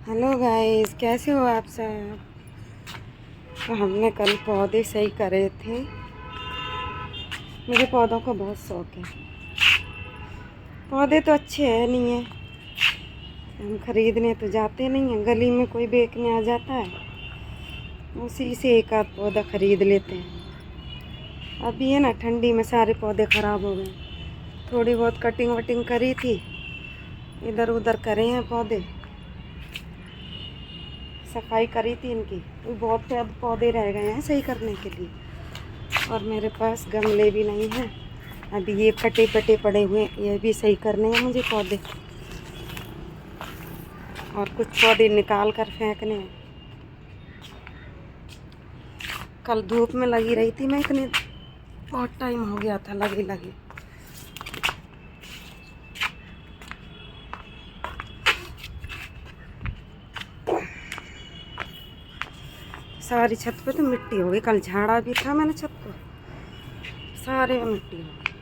Hello guys, कैसे हो आप सब। तो हमने कल पौधे सही करे थे। मुझे पौधों का बहुत शौक है। पौधे तो अच्छे हैं नहीं है, हम खरीदने तो जाते नहीं हैं। गली में कोई बेचने आ जाता है, उसी से एक आध पौधा खरीद लेते हैं। अभी है ना, ठंडी में सारे पौधे ख़राब हो गए। थोड़ी बहुत कटिंग वटिंग करी थी, इधर उधर करे हैं पौधे, सफाई करी थी इनकी। तो बहुत से अब पौधे रह गए हैं सही करने के लिए, और मेरे पास गमले भी नहीं हैं। अभी ये कटे पटे पड़े हुए हैं, ये भी सही करने हैं मुझे पौधे। और कुछ पौधे निकाल कर फेंकने हैं। कल धूप में लगी रही थी मैं, इतने बहुत टाइम हो गया था लगी लगी। सारी छत पे तो मिट्टी हो गई। कल झाड़ा भी था मैंने छत को, सारे में मिट्टी हो गई।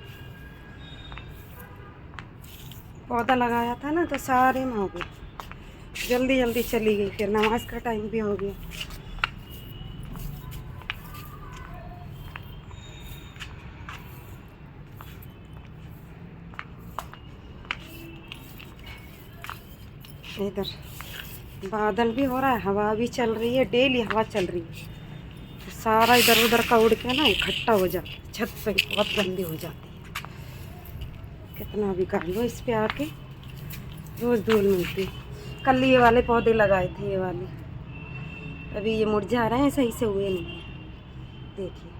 पौधा लगाया था ना तो सारे में हो गई। जल्दी जल्दी चली गई, फिर नमाज का टाइम भी हो गया। इधर बादल भी हो रहा है, हवा भी चल रही है, डेली हवा चल रही है। तो सारा इधर उधर का उड़ के ना इकट्ठा हो जाता है छत पे, बहुत गंदी हो जाती है। कितना भी कर लो इस पे आके, रोज़ धूल मिलती है। कल ये वाले पौधे लगाए थे, ये वाले, अभी ये मुरझा रहे हैं, सही से हुए नहीं है। देखिए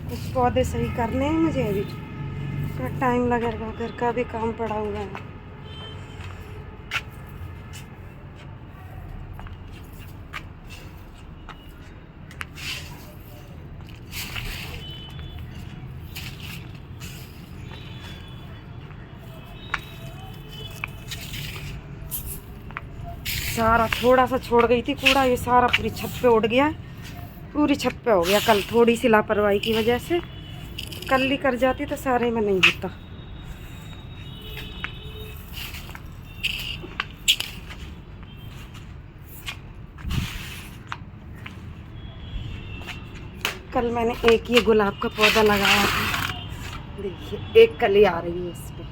कुछ पौधे सही करने हैं मुझे, अभी थोड़ा टाइम लगेगा। घर का भी काम पड़ा हुआ है। सारा थोड़ा सा छोड़ गई थी कूड़ा, ये सारा पूरी छत पे उड़ गया, पूरी छत पे हो गया। कल थोड़ी सी लापरवाही की वजह से, कल ही कर जाती तो सारे में नहीं होता। कल मैंने एक ये गुलाब का पौधा लगाया था, देखिए एक कली आ रही है इस पे।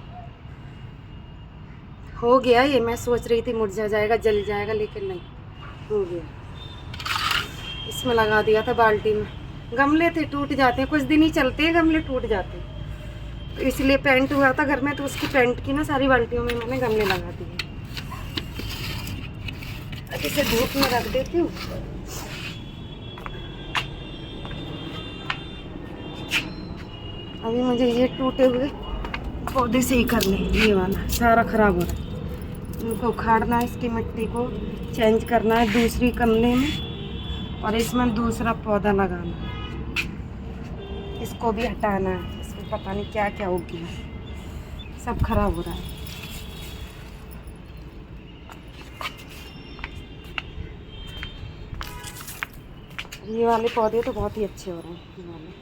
हो गया ये, मैं सोच रही थी मुरझा जाएगा, जल जाएगा, लेकिन नहीं, हो गया। इसमें लगा दिया था बाल्टी में। गमले थे, टूट जाते हैं, कुछ दिन ही चलते हैं गमले, टूट जाते हैं। तो इसलिए पेंट हुआ था घर में, तो उसकी पेंट की ना सारी बाल्टियों में मैंने गमले लगा दिए। अब इसे धूप में रख देती हूँ। अभी मुझे ये टूटे हुए पौधे सही करने, ये वाला सारा खराब हो रहा है, इनको उखाड़ना है, इसकी मिट्टी को चेंज करना है दूसरी गमले में, और इसमें दूसरा पौधा लगाना है। इसको भी हटाना है, इसमें पता नहीं क्या क्या हो गया, सब खराब हो रहा है। ये वाले पौधे तो बहुत ही अच्छे हो रहे हैं, ये वाले।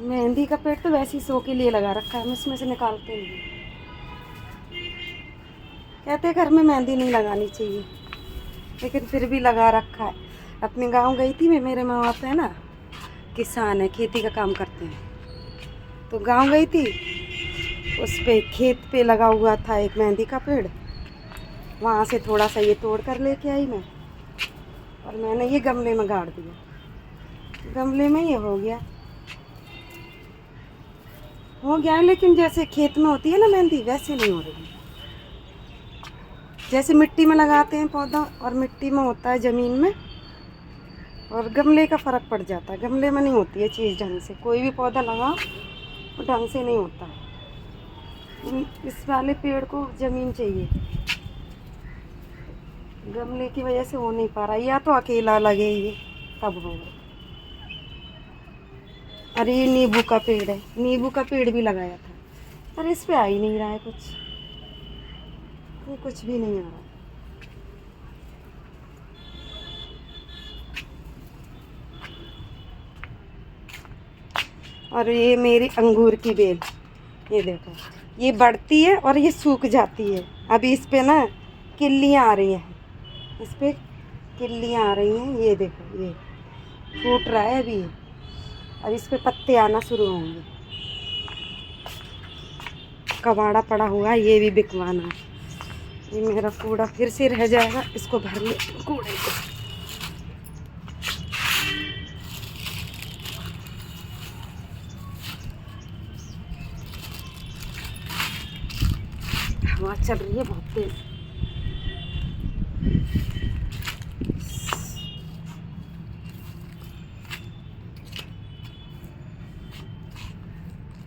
मेहंदी का पेड़ तो वैसे ही शो के लिए लगा रखा है, हम इसमें से निकालते नहीं। कहते हैं घर में मेहंदी नहीं लगानी चाहिए, लेकिन फिर भी लगा रखा है। अपने गांव गई थी मैं, मेरे माँ बाप है ना किसान है, खेती का काम करते हैं। तो गांव गई थी, उस पे खेत पे लगा हुआ था एक मेहंदी का पेड़, वहाँ से थोड़ा सा ये तोड़ कर लेके आई मैं, और मैंने ये गमले में गाड़ दिया। गमले में ये हो गया है, लेकिन जैसे खेत में होती है ना मेहंदी, वैसे नहीं हो रही। जैसे मिट्टी में लगाते हैं पौधा, और मिट्टी में होता है ज़मीन में, और गमले का फ़र्क पड़ जाता है। गमले में नहीं होती है चीज़ ढंग से, कोई भी पौधा लगाओ वो ढंग से नहीं होता है। इस वाले पेड़ को ज़मीन चाहिए, गमले की वजह से हो नहीं पा रहा, या तो अकेला लगे ये तब होगा। अरे ये नींबू का पेड़ है, नींबू का पेड़ भी लगाया था, पर इस पे आ ही नहीं रहा है कुछ, ये कुछ भी नहीं आ रहा। और ये मेरी अंगूर की बेल, ये देखो, ये बढ़ती है और ये सूख जाती है। अभी इस पे ना किल्लियाँ आ रही हैं, इस पे किल्लियाँ आ रही हैं, ये देखो, ये फूट रहा है अभी, और इस पे पत्ते आना शुरू होंगे। कबाड़ा पड़ा हुआ है, ये भी बिकवाना है। ये मेरा कूड़ा फिर से रह जाएगा, इसको भर ले कूड़े को। हवा चल रही है बहुत तेज।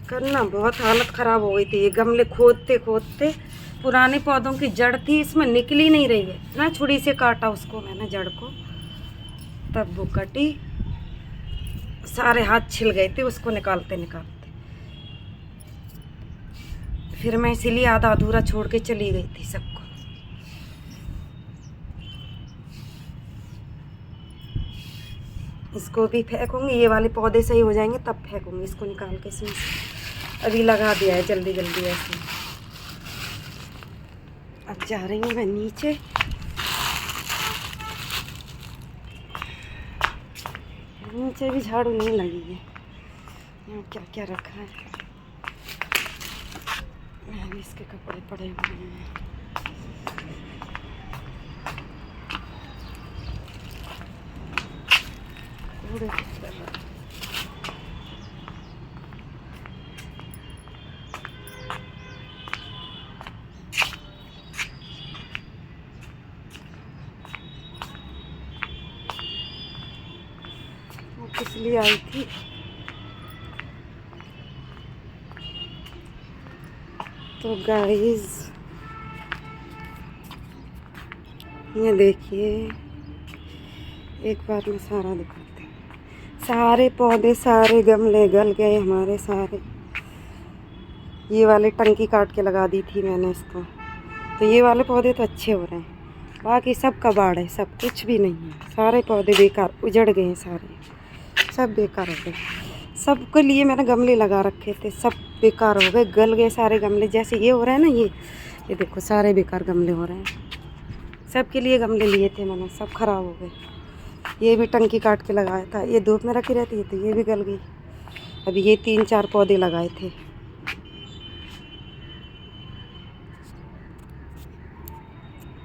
करना बहुत हालत ख़राब हो गई थी, ये गमले खोदते खोदते पुराने पौधों की जड़ थी, इसमें निकली नहीं रही है ना, छुरी से काटा उसको मैंने जड़ को, तब वो कटी, सारे हाथ छिल गए थे उसको निकालते निकालते। फिर मैं इसीलिए आधा अधूरा छोड़ के चली गई थी सबको। इसको भी फेंकूंगी, ये वाले पौधे सही हो जाएंगे तब फेंकूंगी, इसको निकाल के इसमें से अभी लगा दिया है जल्दी जल्दी ऐसे। अब जा रही हूँ मैं नीचे, नीचे भी झाड़ू नहीं लगी है, यहाँ क्या क्या रखा है, यहाँ भी इसके कपड़े पड़े हुए हैं। कूड़े किस लिए आई थी, तो गाइस ये देखिए, एक बार में सारा दिखाते हैं। सारे पौधे, सारे गमले गल गए हमारे सारे। ये वाले टंकी काट के लगा दी थी मैंने इसको, तो ये वाले पौधे तो अच्छे हो रहे हैं, बाकी सब कबाड़ है, सब कुछ भी नहीं है, सारे पौधे बेकार उजड़ गए हैं, सारे सब बेकार हो गए। सबके लिए मैंने गमले लगा रखे थे, सब बेकार हो गए, गल गए सारे गमले। जैसे ये हो रहा है ना, ये देखो सारे बेकार गमले हो रहे हैं। सबके लिए गमले लिए थे मैंने, सब खराब हो गए। ये भी टंकी काट के लगाया था, ये धूप में रखी रहती है तो ये भी गल गई। अभी ये 3-4 पौधे लगाए थे।